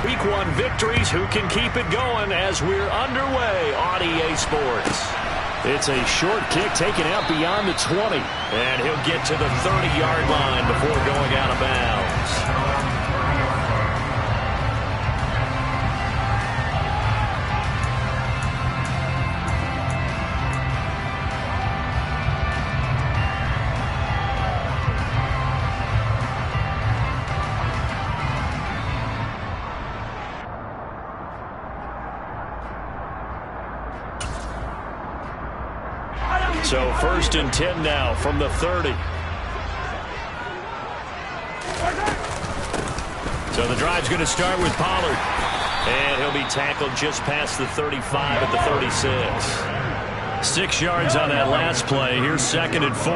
Week 1 victories, who can keep it going as we're underway on EA Sports. It's a short kick taken out beyond the 20. And he'll get to the 30-yard line before going out of bounds. So 1st and 10 now from the 30. So the drive's going to start with Pollard. And he'll be tackled just past the 35 at the 36. 6 yards on that last play. Here's 2nd and 4.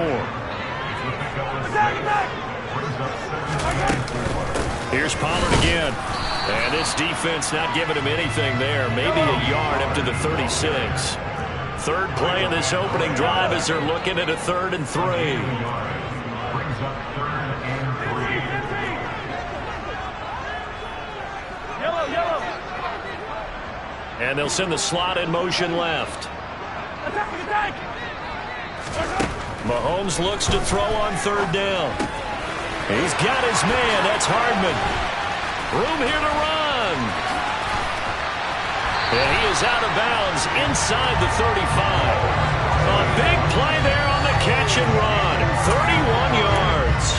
Here's Pollard again. And this defense not giving him anything there. Maybe a yard up to the 36. 3rd play of this opening drive as they're looking at a 3rd and 3. And they'll send the slot in motion left. Mahomes looks to throw on 3rd down. He's got his man. That's Hardman. Room here to run. And he is out of bounds inside the 35. A big play there on the catch and run. 31 yards.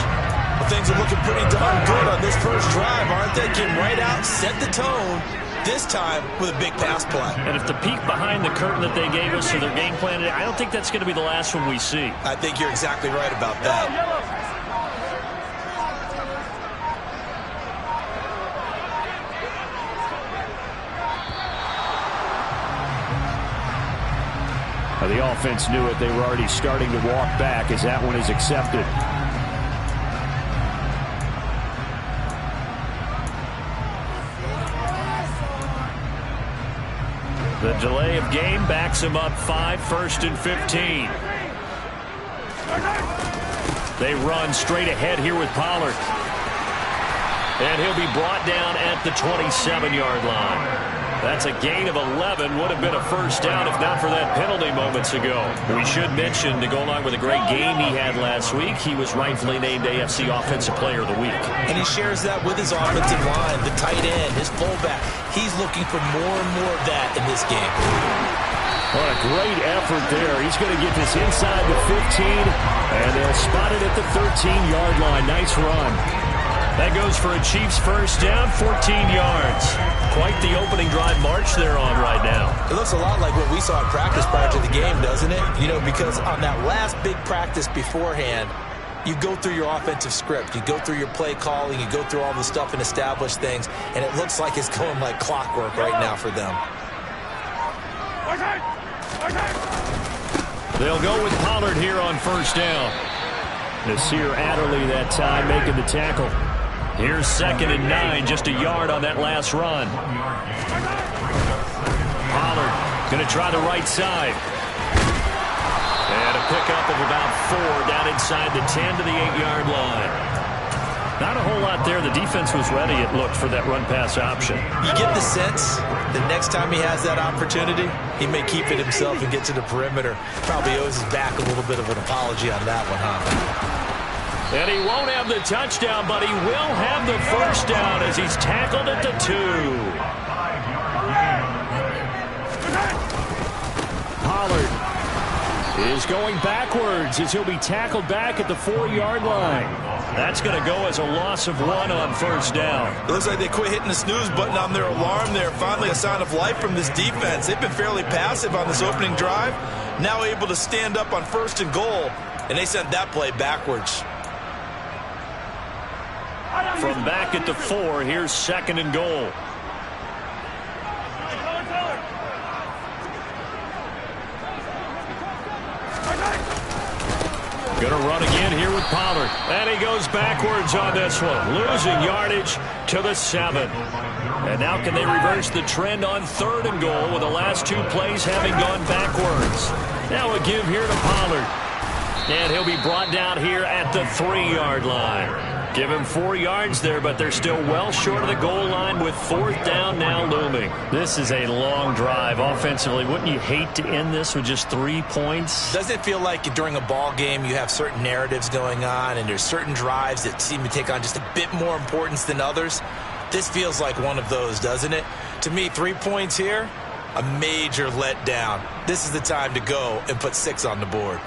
Well, things are looking pretty darn good on this first drive, aren't they? Came right out, set the tone, this time with a big pass play. And if the peek behind the curtain that they gave us to their game plan, I don't think that's going to be the last one we see. I think you're exactly right about that. The offense knew it. They were already starting to walk back as that one is accepted. The delay of game backs him up 5, 1st and 15. They run straight ahead here with Pollard. And he'll be brought down at the 27-yard line. That's a gain of 11. Would have been a 1st down if not for that penalty moments ago. We should mention, to go along with a great game he had last week, he was rightfully named AFC Offensive Player of the Week. And he shares that with his offensive line, the tight end, his fullback. He's looking for more and more of that in this game. What a great effort there. He's going to get this inside the 15, and they'll spot it at the 13-yard line. Nice run. That goes for a Chiefs 1st down, 14 yards. Quite the opening drive march they're on right now. It looks a lot like what we saw in practice prior to the game, doesn't it? You know, because on that last big practice beforehand, you go through your offensive script. You go through your play calling. You go through all the stuff and establish things. And it looks like it's going like clockwork right now for them. They'll go with Pollard here on 1st down. Nasir Adderley that time making the tackle. Here's 2nd and 9, just a yard on that last run. Pollard going to try the right side. And a pickup of about 4 down inside the 10 to the 8-yard line. Not a whole lot there. The defense was ready, it looked, for that run-pass option. You get the sense that next time he has that opportunity, he may keep it himself and get to the perimeter. Probably owes his back a little bit of an apology on that one, huh? And he won't have the touchdown, but he will have the 1st down as he's tackled at the 2. Pollard is going backwards as he'll be tackled back at the 4-yard line. That's going to go as a loss of 1 on 1st down. It looks like they quit hitting the snooze button on their alarm there. Finally a sign of life from this defense. They've been fairly passive on this opening drive. Now able to stand up on 1st and goal, and they sent that play backwards. From back at the 4, here's 2nd and goal. Going to run again here with Pollard. And he goes backwards on this one, losing yardage to the 7. And now can they reverse the trend on 3rd and goal with the last 2 plays having gone backwards? Now a give here to Pollard. And he'll be brought down here at the 3-yard line. Give him 4 yards there, but they're still well short of the goal line with 4th down now looming. This is a long drive offensively. Wouldn't you hate to end this with just 3 points? Doesn't it feel like during a ball game you have certain narratives going on and there's certain drives that seem to take on just a bit more importance than others? This feels like one of those, doesn't it? To me, 3 points here, a major letdown. This is the time to go and put 6 on the board.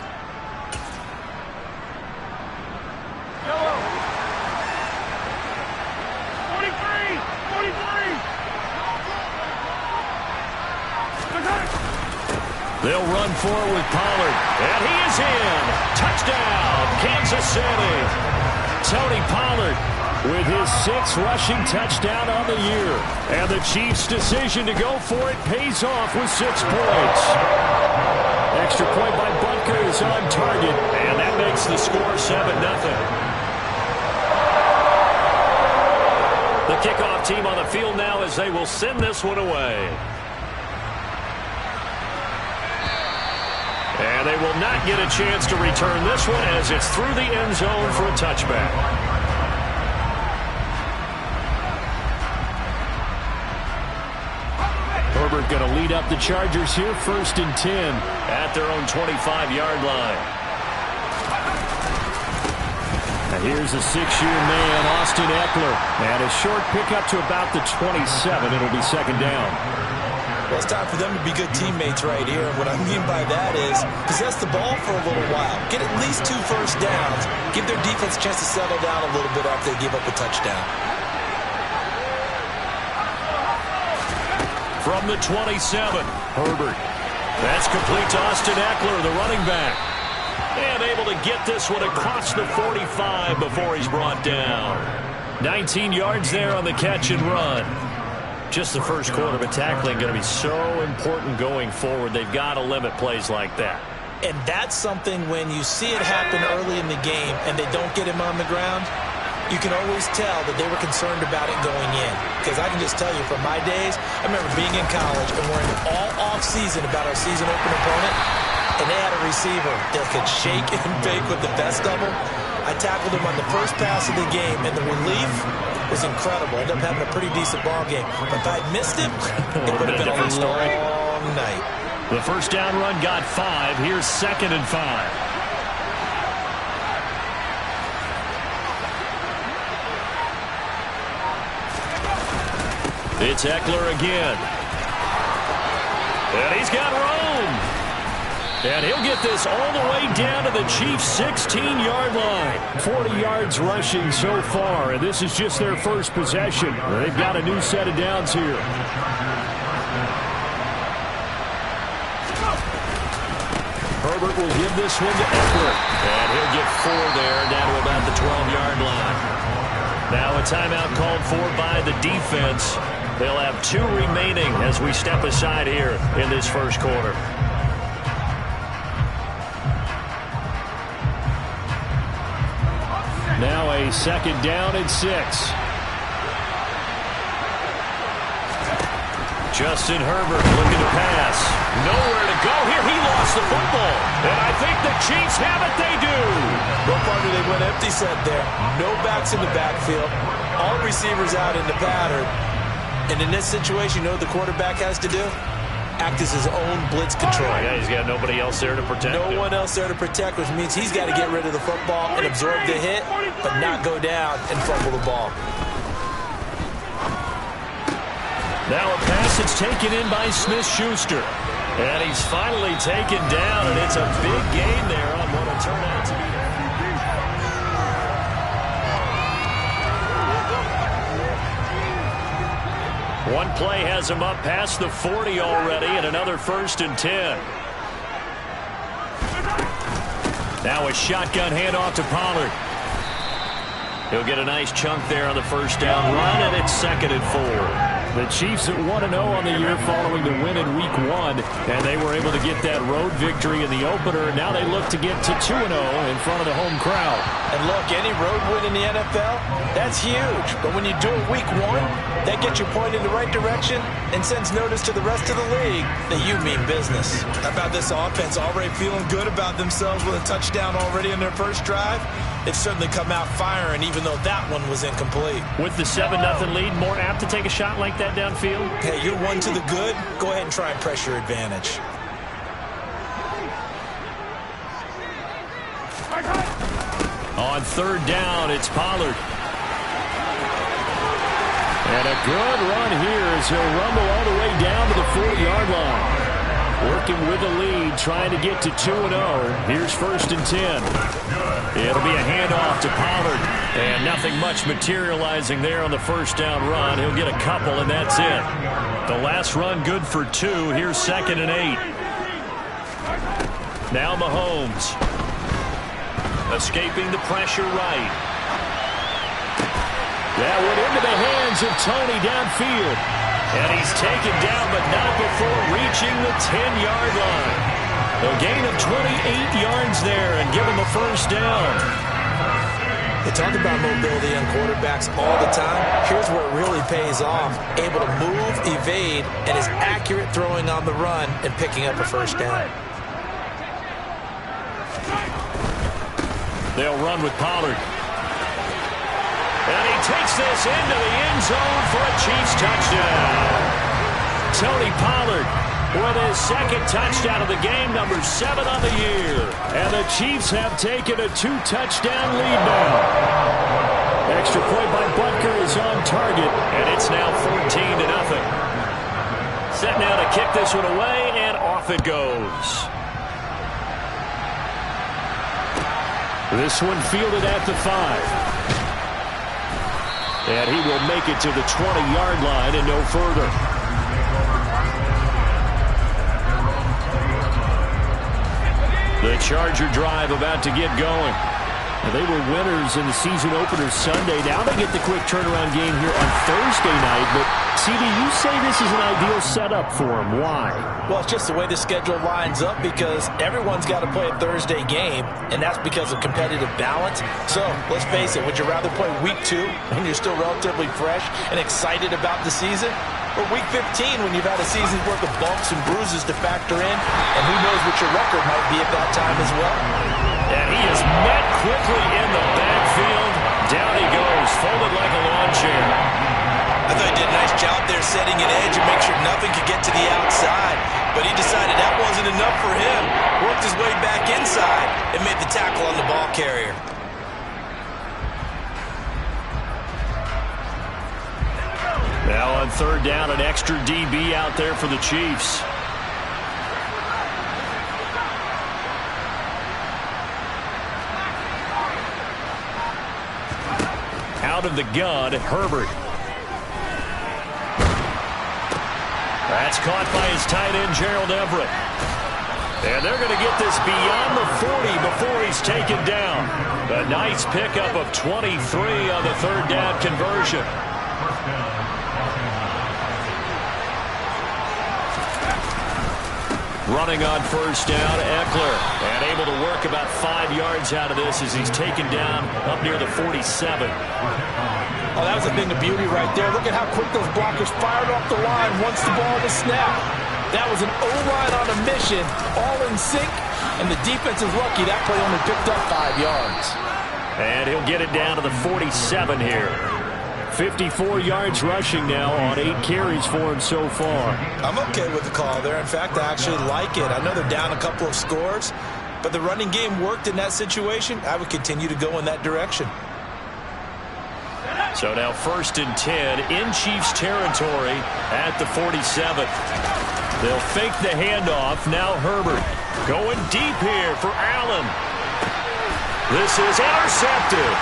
They'll run forward with Pollard, and he is in. Touchdown, Kansas City. Tony Pollard with his 6th rushing touchdown on the year. And the Chiefs' decision to go for it pays off with 6 points. Extra point by Butker is on target, and that makes the score 7-0. The kickoff team on the field now as they will send this one away. And they will not get a chance to return this one as it's through the end zone for a touchback. Herbert going to lead up the Chargers here, 1st and 10 at their own 25-yard line. And here's a 6-year man, Austin Eckler. And a short pickup to about the 27. It'll be 2nd down. Well, it's time for them to be good teammates right here. And what I mean by that is possess the ball for a little while. Get at least 2 first downs. Give their defense a chance to settle down a little bit after they give up a touchdown. From the 27, Herbert. That's complete to Austin Eckler, the running back. And able to get this one across the 45 before he's brought down. 19 yards there on the catch and run. Just the first quarter, but tackling going to be so important going forward. They've got to limit plays like that. And that's something when you see it happen early in the game and they don't get him on the ground, you can always tell that they were concerned about it going in. Because I can just tell you from my days, I remember being in college and worrying all off-season about our season open opponent, and they had a receiver that could shake and bake with the best of them. I tackled him on the first pass of the game, and the relief was incredible. Ended up having a pretty decent ball game. But if I'd missed him, it would have been a long night. The first down run got 5. Here's 2nd and 5. It's Eckler again. And he's got room. And he'll get this all the way down to the Chiefs' 16-yard line. 40 yards rushing so far, and this is just their first possession. They've got a new set of downs here. Herbert will give this one to Eckler. And he'll get 4 there, down to about the 12-yard line. Now a timeout called for by the defense. They'll have 2 remaining as we step aside here in this first quarter. Now a 2nd down and 6. Justin Herbert looking to pass. Nowhere to go here. He lost the football. And I think the Chiefs have it. They do. No partner, they went empty set there. No backs in the backfield. All receivers out in the pattern. And in this situation, you know what the quarterback has to do? Act as his own blitz control. Yeah, he's got nobody else there to protect him. No one else there to protect, which means he's got to get rid of the football and absorb the hit, but not go down and fumble the ball. Now a pass that's taken in by Smith-Schuster. And he's finally taken down, and it's a big gain there on what will turn out to be. One play has him up past the 40 already, and another 1st and 10. Now a shotgun handoff to Pollard. He'll get a nice chunk there on the first down run, and it's 2nd and 4. The Chiefs at 1-0 on the year following the win in Week 1, and they were able to get that road victory in the opener, and now they look to get to 2-0 in front of the home crowd. And look, any road win in the NFL, that's huge. But when you do it Week 1, that gets you pointed in the right direction and sends notice to the rest of the league that you mean business. How about this offense already feeling good about themselves with a touchdown already in their first drive? they've certainly come out firing, even though that one was incomplete. With the 7-0 lead, more apt to take a shot like that downfield? Hey, you're one to the good. Go ahead and try and press your advantage. On third down, it's Pollard. And a good run here as he'll rumble all the way down to the 40-yard line. Working with the lead, trying to get to 2-0. Here's 1st and 10. It'll be a handoff to Pollard. And nothing much materializing there on the first down run. He'll get a couple, and that's it. The last run good for 2. Here's 2nd and 8. Now Mahomes. Escaping the pressure right. That went into the hands of Tony downfield. And he's taken down, but not before reaching the 10-yard line. A gain of 28 yards there and give him a first down. They talk about mobility on quarterbacks all the time. Here's where it really pays off. Able to move, evade, and is accurate throwing on the run and picking up a first down. They'll run with Pollard. And he takes this into the end zone for a Chiefs touchdown. Tony Pollard with his 2nd touchdown of the game, number 7 on the year. And the Chiefs have taken a 2-touchdown lead now. Extra point by Butker is on target, and it's now 14-0. Set now to kick this one away, and off it goes. This one fielded at the 5. And he will make it to the 20-yard line and no further. The Charger drive about to get going. They were winners in the season opener Sunday. Now they get the quick turnaround game here on Thursday night. But, CD, you say this is an ideal setup for them. Why? Well, it's just the way the schedule lines up because everyone's got to play a Thursday game, and that's because of competitive balance. So, let's face it, would you rather play week 2 when you're still relatively fresh and excited about the season? Or week 15 when you've had a season's worth of bumps and bruises to factor in, and who knows what your record might be at that time as well? And he is met quickly in the backfield. Down he goes, folded like a lawn chair. I thought he did a nice job there setting an edge and make sure nothing could get to the outside. But he decided that wasn't enough for him. Worked his way back inside and made the tackle on the ball carrier. Now on third down, an extra DB out there for the Chiefs. Out of the gun, Herbert. That's caught by his tight end, Gerald Everett. And they're going to get this beyond the 40 before he's taken down. A nice pickup of 23 on the third down conversion. Running on first down, Eckler. And able to work about 5 yards out of this as he's taken down up near the 47. Oh, that was a thing of beauty right there. Look at how quick those blockers fired off the line once the ball was snapped. That was an O-line on a mission, all in sync, and the defense is lucky that play only picked up 5 yards. And he'll get it down to the 47 here. 54 yards rushing now on 8 carries for him so far. I'm okay with the call there. In fact, I actually like it. I know they're down a couple of scores, but the running game worked in that situation. I would continue to go in that direction. So now 1st and 10 in Chiefs territory at the 47. They'll fake the handoff. Now Herbert going deep here for Allen. This is intercepted.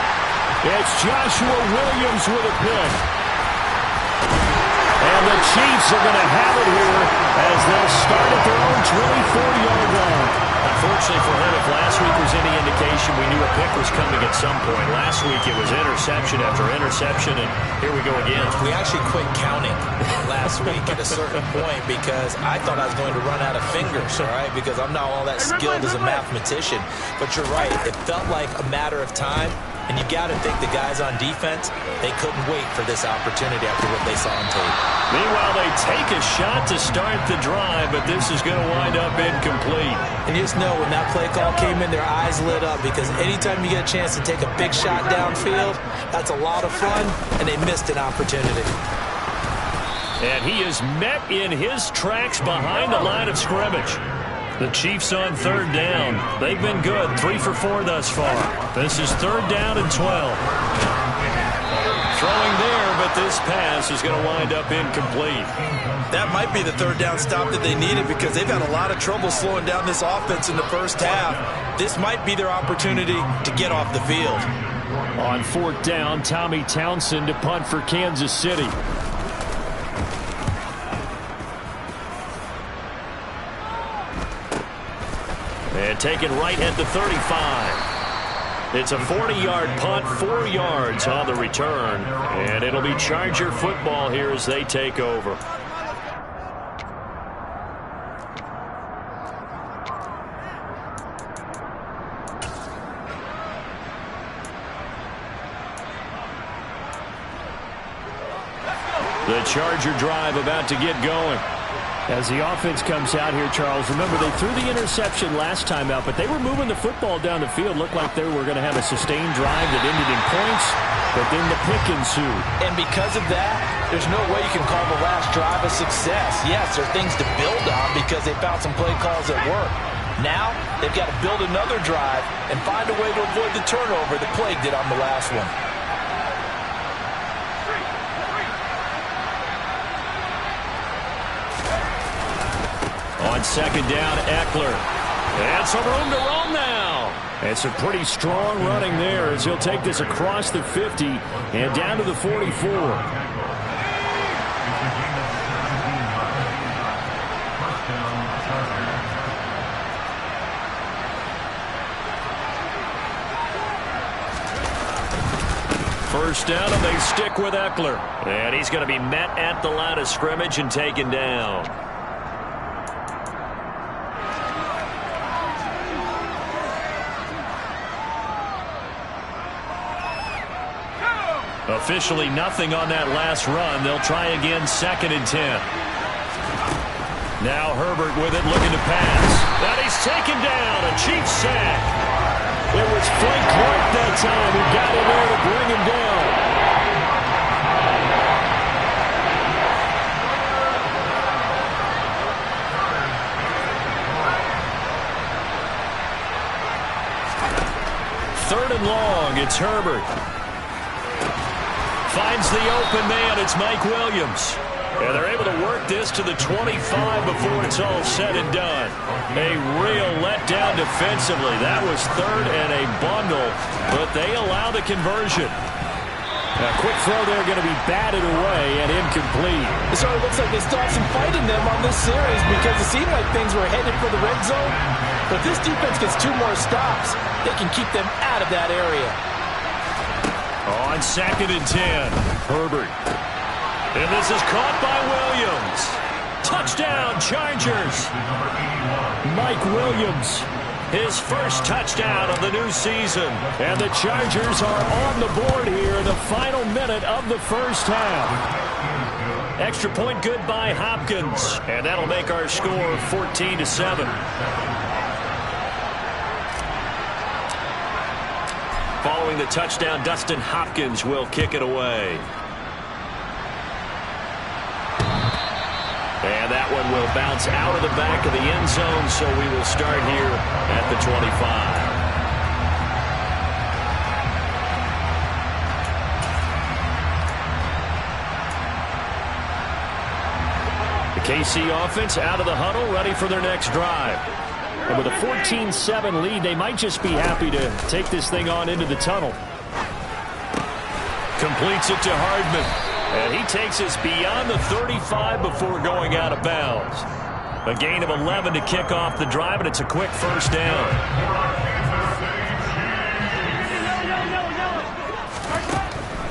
It's Joshua Williams with a pick. And the Chiefs are going to have it here as they'll start at their own 24-yard line. Unfortunately for him, if last week was any indication, we knew a pick was coming at some point. Last week it was interception after interception, and here we go again. We actually quit counting last week at a certain point because I thought I was going to run out of fingers, all right, because I'm not all that skilled as a mathematician. But you're right, it felt like a matter of time, and you got to think the guys on defense, they couldn't wait for this opportunity after what they saw on tape. Meanwhile, they take a shot to start the drive, but this is going to wind up incomplete. And you just know when that play call came in, their eyes lit up, because anytime you get a chance to take a big shot downfield, that's a lot of fun, and they missed an opportunity. And he is met in his tracks behind the line of scrimmage. The Chiefs on third down. They've been good, 3 for 4 thus far. This is third down and 12. Throwing there, but this pass is going to wind up incomplete. That might be the third down stop that they needed, because they've had a lot of trouble slowing down this offense in the first half. This might be their opportunity to get off the field. On fourth down, Tommy Townsend to punt for Kansas City. And taken right at the 35. It's a 40-yard punt, 4 yards on the return. And it'll be Charger football here as they take over. The Charger drive about to get going. As the offense comes out here, Charles, remember they threw the interception last time out, but they were moving the football down the field. Looked like they were going to have a sustained drive that ended in points, but then the pick ensued. And because of that, there's no way you can call the last drive a success. Yes, there are things to build on because they found some play calls that work. Now, they've got to build another drive and find a way to avoid the turnover that plagued it on the last one. On second down, Eckler. And some room to roam now. It's a pretty strong running there as he'll take this across the 50 and down to the 44. First down, and they stick with Eckler. And he's going to be met at the line of scrimmage and taken down. Officially nothing on that last run. They'll try again, second and 10. Now Herbert with it, looking to pass. And he's taken down, a Chiefs sack. It was Frank Clark that time who got in there to bring him down. Third and long, it's Herbert. Finds the open man. It's Mike Williams. And they're able to work this to the 25 before it's all said and done. A real letdown defensively. That was third and a bundle, but they allow the conversion. A quick throw there going to be batted away and incomplete. It sort of looks like they still have some fight in them on this series because it seemed like things were headed for the red zone. But if this defense gets 2 more stops, they can keep them out of that area. On second and 10, Herbert. And this is caught by Williams. Touchdown, Chargers. Mike Williams, his first touchdown of the new season. And the Chargers are on the board here in the final minute of the first half. Extra point good by Hopkins. And that'll make our score 14-7. Following the touchdown, Dustin Hopkins will kick it away. And that one will bounce out of the back of the end zone, so we will start here at the 25. The KC offense out of the huddle, ready for their next drive. And with a 14-7 lead, they might just be happy to take this thing on into the tunnel. Completes it to Hardman. And he takes us beyond the 35 before going out of bounds. A gain of 11 to kick off the drive, and it's a quick first down.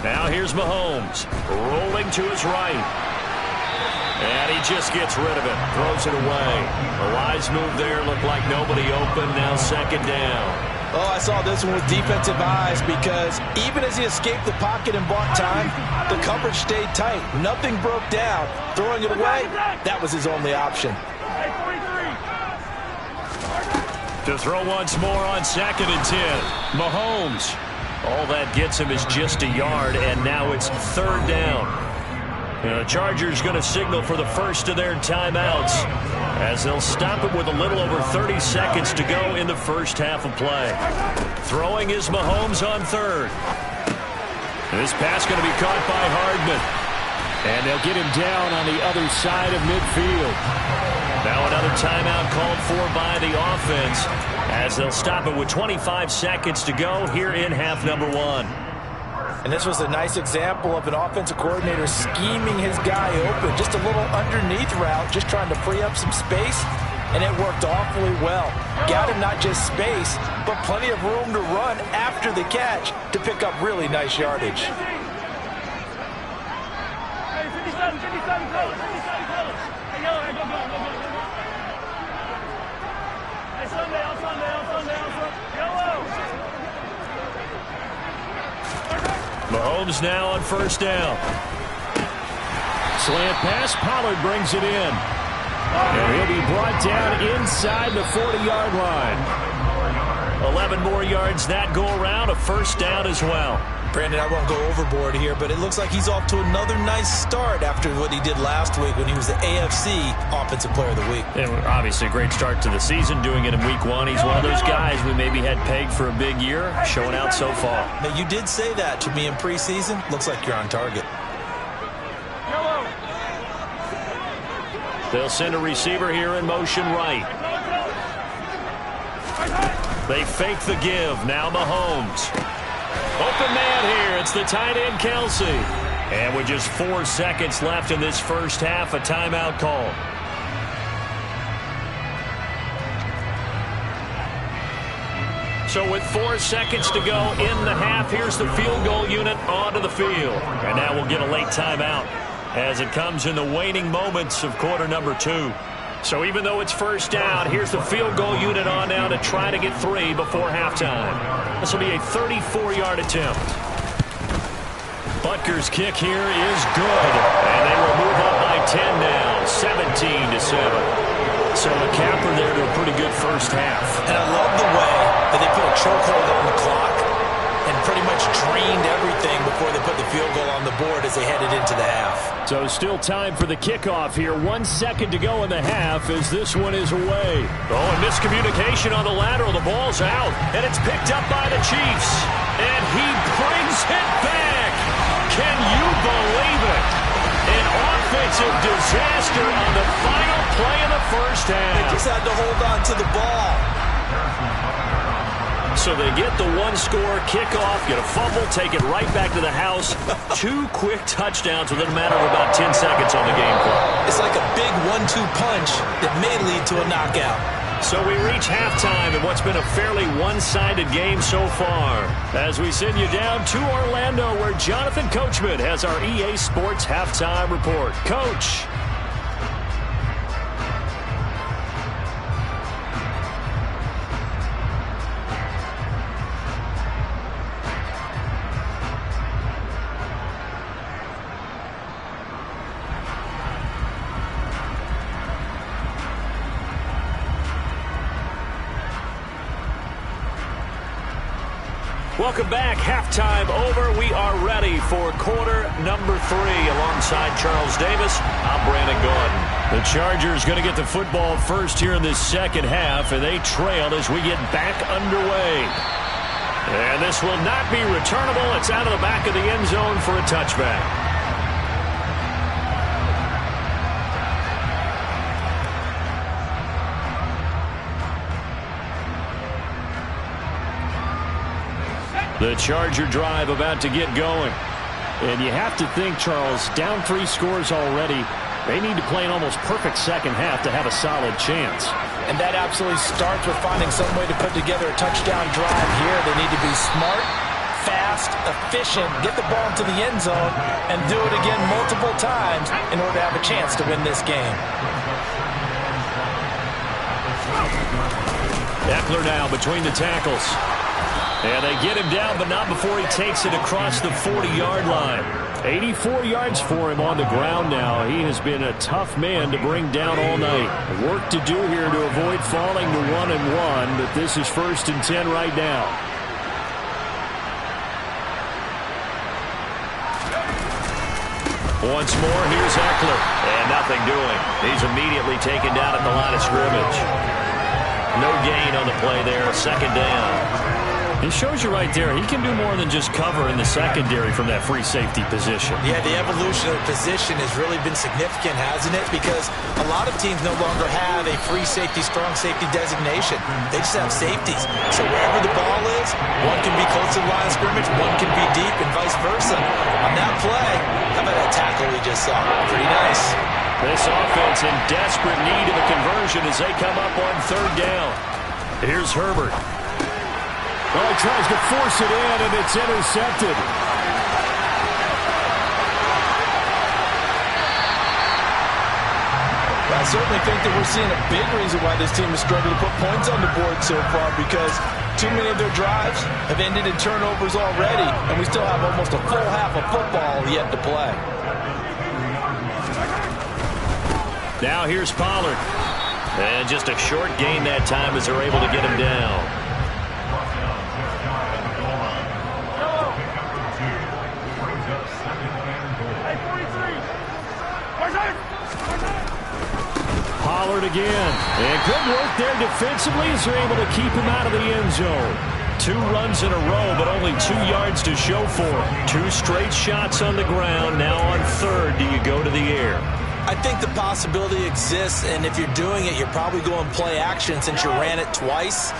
Now here's Mahomes, rolling to his right. And he just gets rid of it, throws it away. A wise move there, looked like nobody open, now second down. Oh, I saw this one with defensive eyes because even as he escaped the pocket and bought time, the coverage stayed tight. Nothing broke down. Throwing it away, that was his only option. To throw once more on 2nd and 10. Mahomes. All that gets him is just a yard, and now it's 3rd down. The Chargers going to signal for the first of their timeouts as they'll stop it with a little over 30 seconds to go in the first half of play. Throwing is Mahomes on 3rd. This pass going to be caught by Hardman. And they'll get him down on the other side of midfield. Now another timeout called for by the offense as they'll stop it with 25 seconds to go here in half number 1. And this was a nice example of an offensive coordinator scheming his guy open. Just a little underneath route, just trying to free up some space, and it worked awfully well. Got him not just space, but plenty of room to run after the catch to pick up really nice yardage. Mahomes now on 1st down. Slant pass. Pollard brings it in. And he'll be brought down inside the 40-yard line. 11 more yards that go around. A 1st down as well. Brandon, I won't go overboard here, but it looks like he's off to another nice start after what he did last week when he was the AFC Offensive Player of the Week. And obviously a great start to the season, doing it in week 1. He's one of those guys we maybe had pegged for a big year, showing out so far. Now, you did say that to me in preseason. Looks like you're on target. They'll send a receiver here in motion right. They fake the give. Now Mahomes. Open man here. It's the tight end, Kelsey. And with just 4 seconds left in this first half, a timeout call. So with 4 seconds to go in the half, here's the field goal unit onto the field. And now we'll get a late timeout as it comes in the waning moments of quarter number 2. So even though it's 1st down, here's the field goal unit on now to try to get 3 before halftime. This will be a 34-yard attempt. Butker's kick here is good. And they will move up by 10 now, 17-7. So a capper there to a pretty good first half. And I love the way that they put a chokehold on the clock and pretty much drained everything before they put the field goal on the board as they headed into the half. So still time for the kickoff here. 1 second to go in the half as this one is away. Oh, and miscommunication on the lateral. The ball's out, and it's picked up by the Chiefs. And he brings it back. Can you believe it? An offensive disaster on the final play of the first half. They just had to hold on to the ball. So they get the 1-score kickoff, get a fumble, take it right back to the house. 2 quick touchdowns within a matter of about 10 seconds on the game clock. It's like a big 1-2 punch that may lead to a knockout. So we reach halftime in what's been a fairly one-sided game so far. As we send you down to Orlando, where Jonathan Coachman has our EA Sports Halftime Report. Coach. Welcome back. Halftime over. We are ready for quarter number 3. Alongside Charles Davis, I'm Brandon Gordon. The Chargers going to get the football first here in this second half, and they trail as we get back underway. And this will not be returnable. It's out of the back of the end zone for a touchback. The Charger drive about to get going. And you have to think, Charles, down 3 scores already. They need to play an almost perfect second half to have a solid chance. And that absolutely starts with finding some way to put together a touchdown drive here. They need to be smart, fast, efficient, get the ball into the end zone, and do it again multiple times in order to have a chance to win this game. Eckler now between the tackles. And they get him down, but not before he takes it across the 40-yard line. 84 yards for him on the ground now. He has been a tough man to bring down all night. Work to do here to avoid falling to 1-1, but this is 1st and 10 right now. Once more, here's Eckler. And nothing doing. He's immediately taken down at the line of scrimmage. No gain on the play there. 2nd down. It shows you right there, he can do more than just cover in the secondary from that free safety position. Yeah, the evolution of the position has really been significant, hasn't it? Because a lot of teams no longer have a free safety, strong safety designation. They just have safeties. So wherever the ball is, one can be close to the line of scrimmage, one can be deep, and vice versa. On that play, how about that tackle we just saw? Pretty nice. This offense in desperate need of a conversion as they come up on 3rd down. Here's Herbert. Well, he tries to force it in, and it's intercepted. I certainly think that we're seeing a big reason why this team has struggled to put points on the board so far, because too many of their drives have ended in turnovers already, and we still have almost a full half of football yet to play. Now here's Pollard. And just a short gain that time as they're able to get him down. Pollard again. And good work there defensively as they're able to keep him out of the end zone. 2 runs in a row, but only 2 yards to show for it. 2 straight shots on the ground. Now on 3rd, do you go to the air? I think the possibility exists, and if you're doing it, you're probably going play action since you ran it twice.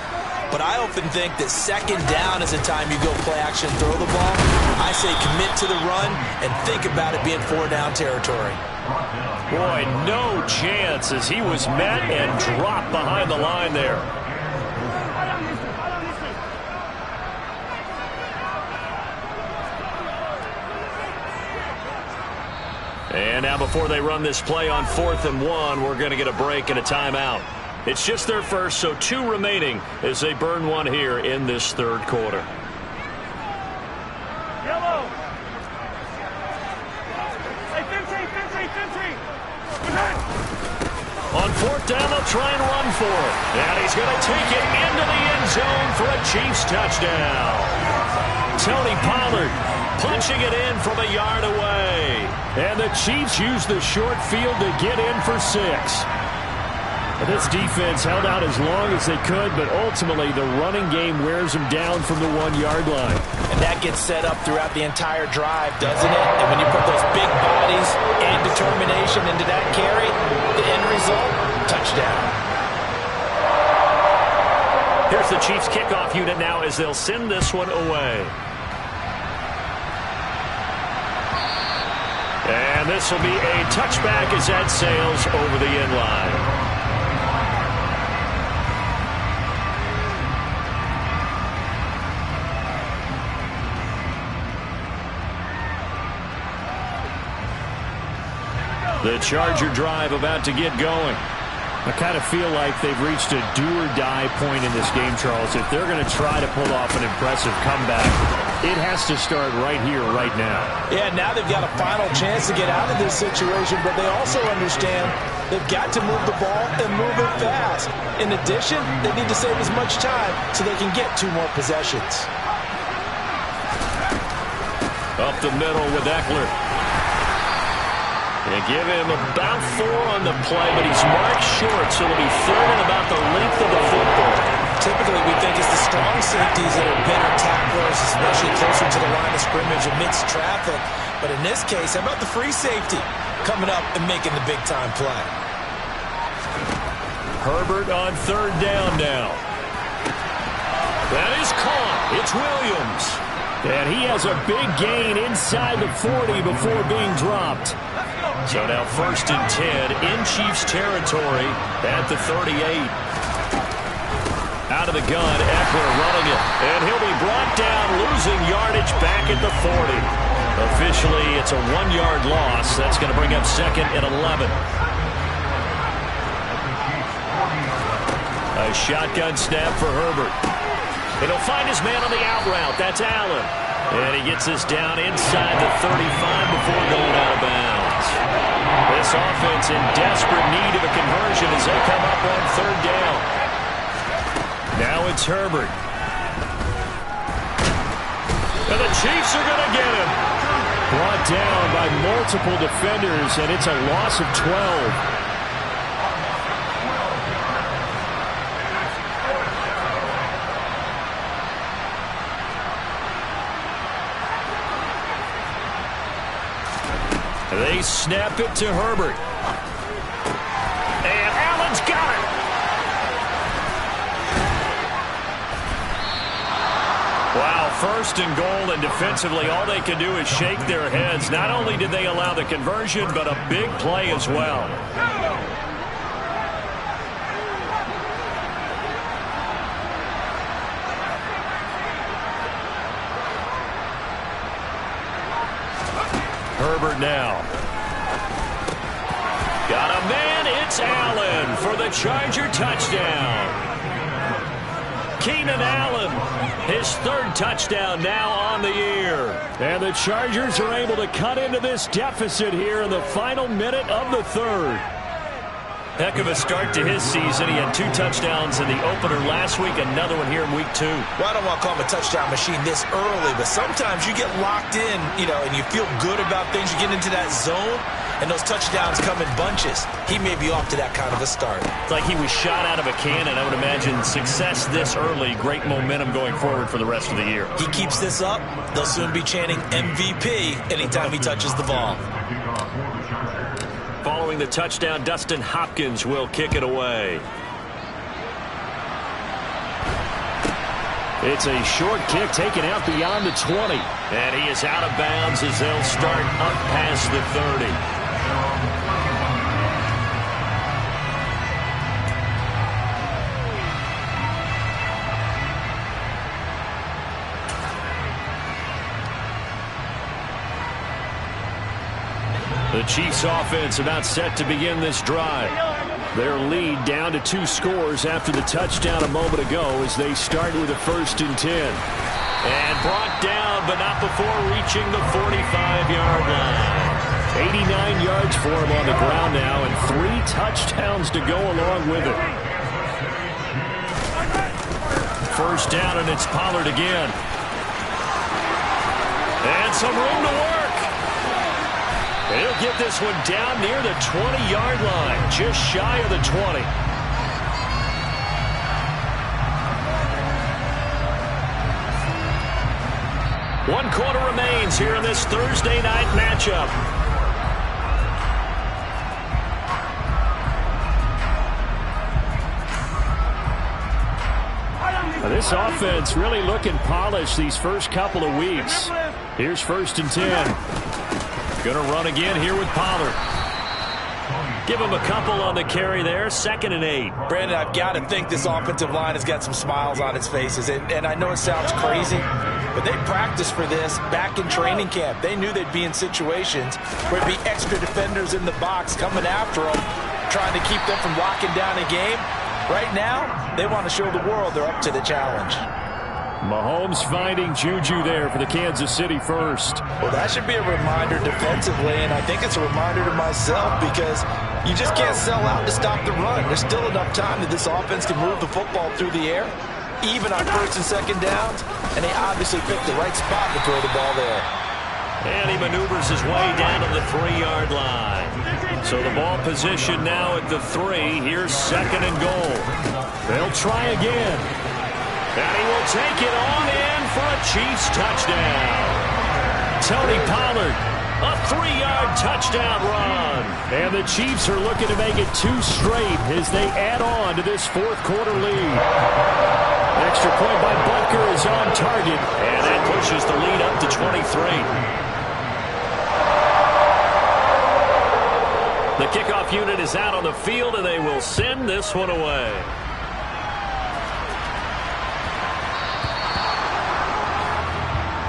But I often think that 2nd down is the time you go play action, throw the ball. I say commit to the run and think about it being 4-down territory. Boy, no chance as he was met and dropped behind the line there. And now before they run this play on 4th and 1, we're going to get a break and a timeout. It's just their first, so 2 remaining as they burn 1 here in this 3rd quarter. Yellow. Hey, 50. On 4th down, they'll try and run for it. And he's going to take it into the end zone for a Chiefs touchdown. Tony Pollard punching it in from a yard away. And the Chiefs use the short field to get in for 6. This defense held out as long as they could, but ultimately the running game wears them down from the 1-yard line. And that gets set up throughout the entire drive, doesn't it? And when you put those big bodies and determination into that carry, the end result, touchdown. Here's the Chiefs kickoff unit now as they'll send this one away. And this will be a touchback as that sails over the end line. The Charger drive about to get going. I kind of feel like they've reached a do-or-die point in this game, Charles. If they're going to try to pull off an impressive comeback, it has to start right here, right now. Yeah, now they've got a final chance to get out of this situation, but they also understand they've got to move the ball and move it fast. In addition, they need to save as much time so they can get 2 more possessions. Up the middle with Eckler. They give him about 4 on the play, but he's marked short, so it'll be 3rd and about the length of the football. Typically, we think it's the strong safeties that are better tacklers, especially closer to the line of scrimmage amidst traffic. But in this case, how about the free safety coming up and making the big-time play? Herbert on 3rd down now. That is caught. It's Williams. And he has a big gain inside the 40 before being dropped. So now 1st and 10 in Chiefs territory at the 38. Out of the gun, Eckler running it. And he'll be brought down, losing yardage back at the 40. Officially, it's a 1-yard loss. That's going to bring up 2nd and 11. A shotgun snap for Herbert. And he'll find his man on the out route. That's Allen. And he gets this down inside the 35 before going out of bounds. This offense in desperate need of a conversion as they come up on third down. Now it's Herbert. And the Chiefs are going to get him. Brought down by multiple defenders, and it's a loss of 12. They snap it to Herbert. And Allen's got it. Wow, first and goal, and defensively all they can do is shake their heads. Not only did they allow the conversion, but a big play as well. Herbert now. Got a man, it's Allen for the Charger touchdown. Keenan Allen, his third touchdown now on the year. And the Chargers are able to cut into this deficit here in the final minute of the third. Heck of a start to his season. He had 2 touchdowns in the opener last week, another one here in week 2. Well, I don't want to call him a touchdown machine this early, but sometimes you get locked in, and you feel good about things. You get into that zone, and those touchdowns come in bunches. He may be off to that kind of a start. It's like he was shot out of a cannon. I would imagine success this early, great momentum going forward for the rest of the year. He keeps this up, they'll soon be chanting MVP anytime he touches the ball. Following the touchdown, Dustin Hopkins will kick it away. It's a short kick taken out beyond the 20. And he is out of bounds as they'll start up past the 30. The Chiefs offense about set to begin this drive. Their lead down to 2 scores after the touchdown a moment ago as they start with a 1st and 10. And brought down, but not before reaching the 45-yard line. 89 yards for him on the ground now, and 3 touchdowns to go along with it. First down, and it's Pollard again. And some room to work. He'll get this one down near the 20-yard line, just shy of the 20. One quarter remains here in this Thursday night matchup. This offense really looking polished these first couple of weeks. Here's 1st and 10. Going to run again here with Pollard. Give him a couple on the carry there. 2nd and 8. Brandon, I've got to think this offensive line has got some smiles on its faces. And I know it sounds crazy, but they practiced for this back in training camp. They knew they'd be in situations where there'd be extra defenders in the box coming after them, trying to keep them from locking down a game. Right now, they want to show the world they're up to the challenge. Mahomes finding Juju there for the Kansas City first. Well, that should be a reminder defensively, and I think it's a reminder to myself because you just can't sell out to stop the run. There's still enough time that this offense can move the football through the air, even on 1st and 2nd downs, and they obviously picked the right spot to throw the ball there. And he maneuvers his way down to the 3-yard line. So the ball position now at the 3. Here's 2nd and goal. They'll try again. And he will take it on in for a Chiefs touchdown. Tony Pollard, a 3-yard touchdown run. And the Chiefs are looking to make it 2 straight as they add on to this 4th quarter lead. Extra point by Butker is on target, and that pushes the lead up to 23. The kickoff unit is out on the field, and they will send this one away.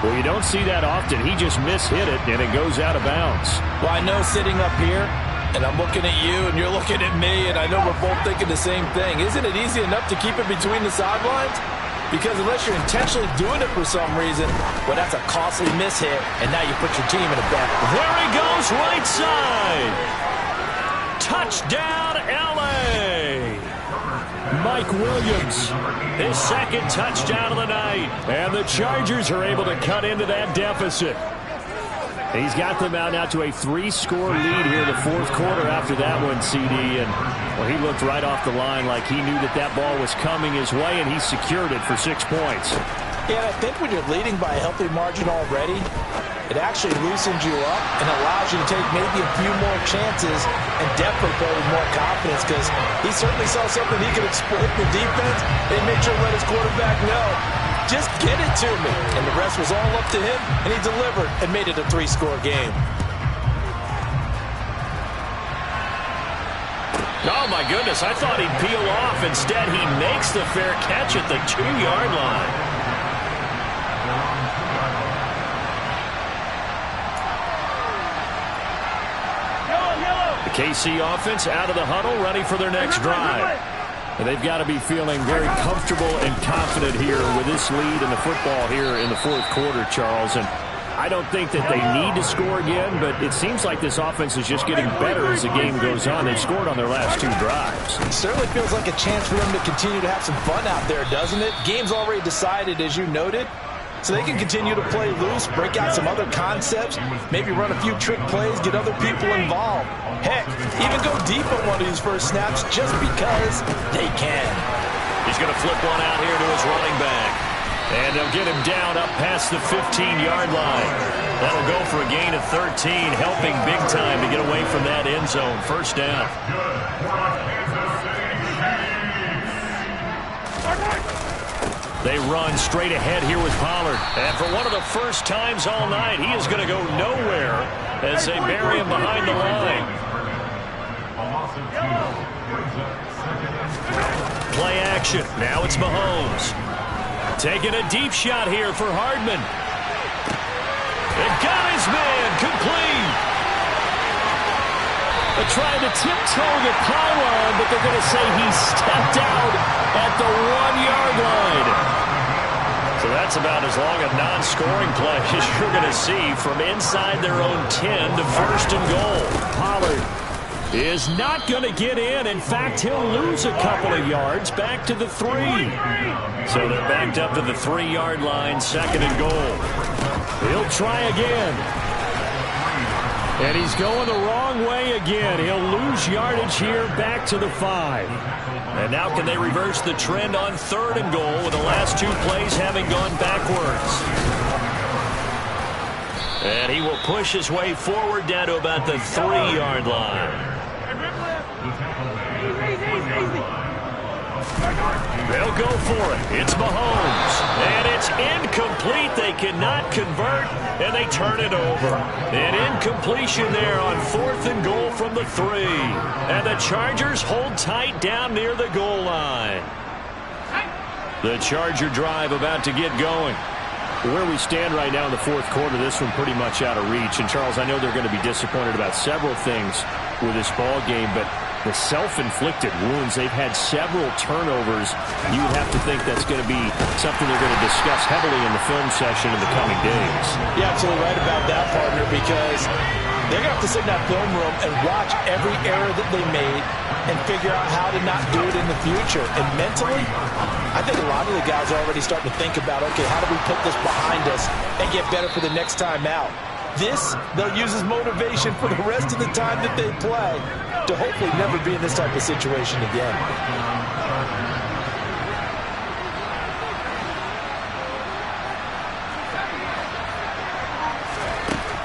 Well, you don't see that often. He just mishit it, and it goes out of bounds. Well, I know sitting up here, and I'm looking at you, and you're looking at me, and I know we're both thinking the same thing. Isn't it easy enough to keep it between the sidelines? Because unless you're intentionally doing it for some reason, well, that's a costly miss hit, and now you put your team in a bad. There he goes, right side. Touchdown, LA. Mike Williams, his second touchdown of the night. And the Chargers are able to cut into that deficit. He's got them out now to a 3-score lead here in the fourth quarter after that one, CD. And, well, he looked right off the line like he knew that that ball was coming his way, and he secured it for 6 points. Yeah, I think when you're leading by a healthy margin already, it actually loosens you up and allows you to take maybe a few more chances and definitely play with more confidence, because he certainly saw something he could exploit the defense and make sure to let his quarterback know, just get it to me. And the rest was all up to him, and he delivered and made it a 3-score game. Oh, my goodness, I thought he'd peel off. Instead, he makes the fair catch at the 2-yard line. The KC offense out of the huddle, ready for their next drive. And they've got to be feeling very comfortable and confident here with this lead in the football here in the fourth quarter, Charles. And I don't think that they need to score again, but it seems like this offense is just getting better as the game goes on. They've scored on their last 2 drives. It certainly feels like a chance for them to continue to have some fun out there, doesn't it? Game's already decided, as you noted. So they can continue to play loose, break out some other concepts, maybe run a few trick plays, get other people involved. Heck, even go deep on one of these first snaps just because they can. He's going to flip one out here to his running back. And they'll get him down up past the 15-yard line. That'll go for a gain of 13, helping big time to get away from that end zone. First down. They run straight ahead here with Pollard. And for one of the first times all night, he is going to go nowhere as they bury him behind the line. Play action. Now it's Mahomes. Taking a deep shot here for Hardman. They've got his man complete. They're trying to tiptoe the pylon, but they're going to say he stepped out at the 1-yard line. So that's about as long a non-scoring play as you're going to see from inside their own 10 to first and goal. Pollard is not going to get in. In fact, he'll lose a couple of yards back to the 3. So they're backed up to the 3-yard line, second and goal. He'll try again. And he's going the wrong way again. He'll lose yardage here back to the 5. And now can they reverse the trend on third and goal with the last 2 plays having gone backwards? And he will push his way forward down to about the 3-yard line. They'll go for it. It's Mahomes. And it's incomplete. They cannot convert, and they turn it over. An incompletion there on fourth and goal from the 3. And the Chargers hold tight down near the goal line. The Charger drive about to get going. Where we stand right now in the fourth quarter, this one pretty much out of reach. And, Charles, I know they're going to be disappointed about several things with this ball game, but the self-inflicted wounds, they've had several turnovers. You would have to think that's going to be something they're going to discuss heavily in the film session in the coming days. You're absolutely right about that, partner, because they're going to have to sit in that film room and watch every error that they made and figure out how to not do it in the future. And mentally, I think a lot of the guys are already starting to think about, okay, how do we put this behind us and get better for the next time out? This, they'll use as motivation for the rest of the time that they play to hopefully never be in this type of situation again.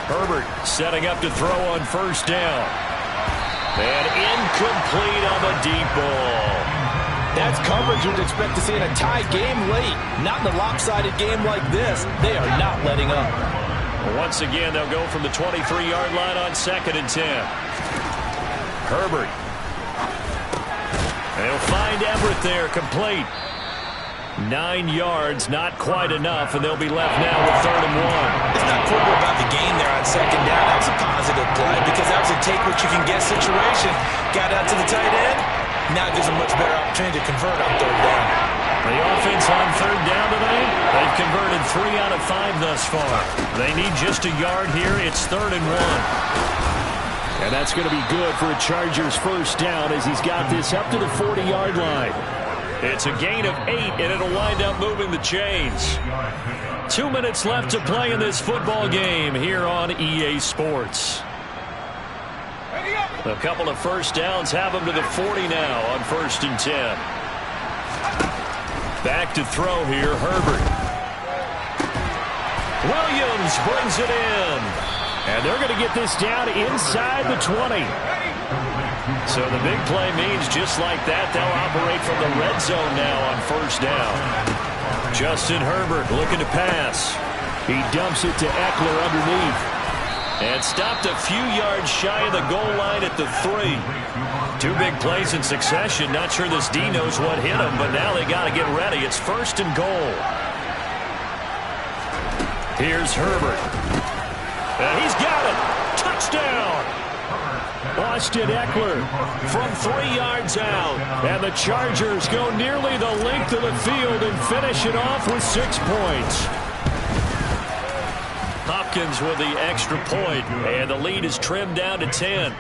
Herbert setting up to throw on first down. And incomplete on the deep ball. That's coverage you'd expect to see in a tie game late. Not in a lopsided game like this. They are not letting up. Once again, they'll go from the 23-yard line on second and 10. Herbert. They'll find Everett there, complete. 9 yards, not quite enough, and they'll be left now with third and 1. It's not critical about the gain there on second down. That was a positive play because that was a take-what-you-can-get situation. Got out to the tight end. Now gives a much better opportunity to convert on third down. The offense on third down tonight, they've converted 3 out of 5 thus far. They need just a yard here. It's 3rd and 1. And that's going to be good for a Chargers first down as he's got this up to the 40-yard line. It's a gain of 8, and it'll wind up moving the chains. 2 minutes left to play in this football game here on EA Sports. A couple of first downs have them to the 40 now on 1st and 10. Back to throw here, Herbert. Williams brings it in. And they're going to get this down inside the 20. So the big play means just like that, they'll operate from the red zone now on 1st down. Justin Herbert looking to pass. He dumps it to Eckler underneath. And stopped a few yards shy of the goal line at the 3. 2 big plays in succession. Not sure this D knows what hit him, but now they got to get ready. It's 1st and goal. Here's Herbert. And he's got it. Touchdown. Austin Eckler From 3 yards out. and the Chargers go nearly the length of the field and finish it off with 6 points. Hopkins with the extra point, and the lead is trimmed down to 10.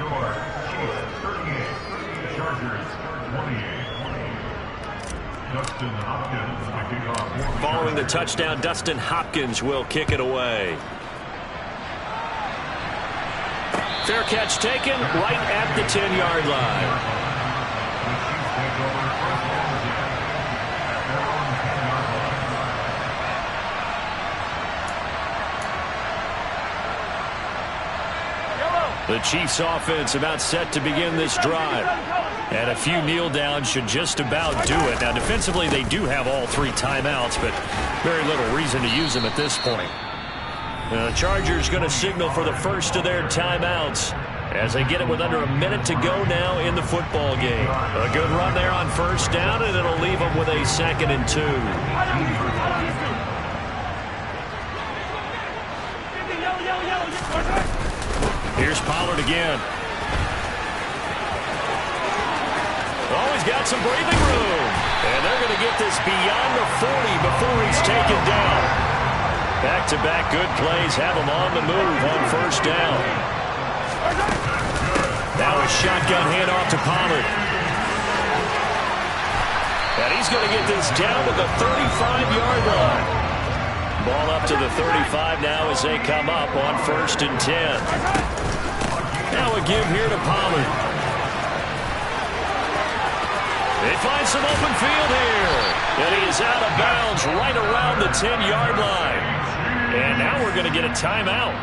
Following the touchdown, Dustin Hopkins will kick it away. Fair catch taken right at the 10-yard line. The Chiefs offense about set to begin this drive. And a few kneel downs should just about do it. Now defensively they do have all 3 timeouts, but very little reason to use them at this point. The Chargers going to signal for the first of their timeouts as they get it with under a minute to go now in the football game. A good run there on 1st down, and it'll leave them with a 2nd and 2. Here's Pollard again. Oh, he's got some breathing room. And they're going to get this beyond the 40 before he's taken down. Back-to-back good plays have him on the move on 1st down. Now a shotgun handoff to Pollard. And he's going to get this down to the 35-yard line. Ball up to the 35 now as they come up on 1st and 10. Now a give here to Pollard. They find some open field here. And he is out of bounds right around the 10-yard line. And now we're going to get a timeout.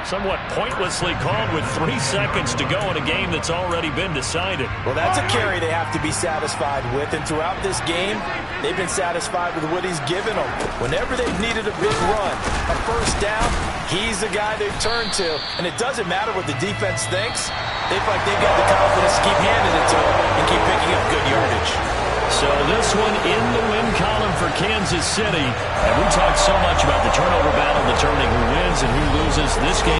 Somewhat pointlessly called with 3 seconds to go in a game that's already been decided. Well, that's a carry they have to be satisfied with. And throughout this game, they've been satisfied with what he's given them. Whenever they've needed a big run, a 1st down, he's the guy they've turned to. And it doesn't matter what the defense thinks. They feel like they've got the confidence to keep handing it to him and keep picking up good yardage. So this one in the win column for Kansas City. And we talked so much about the turnover battle determining who wins and who loses this game.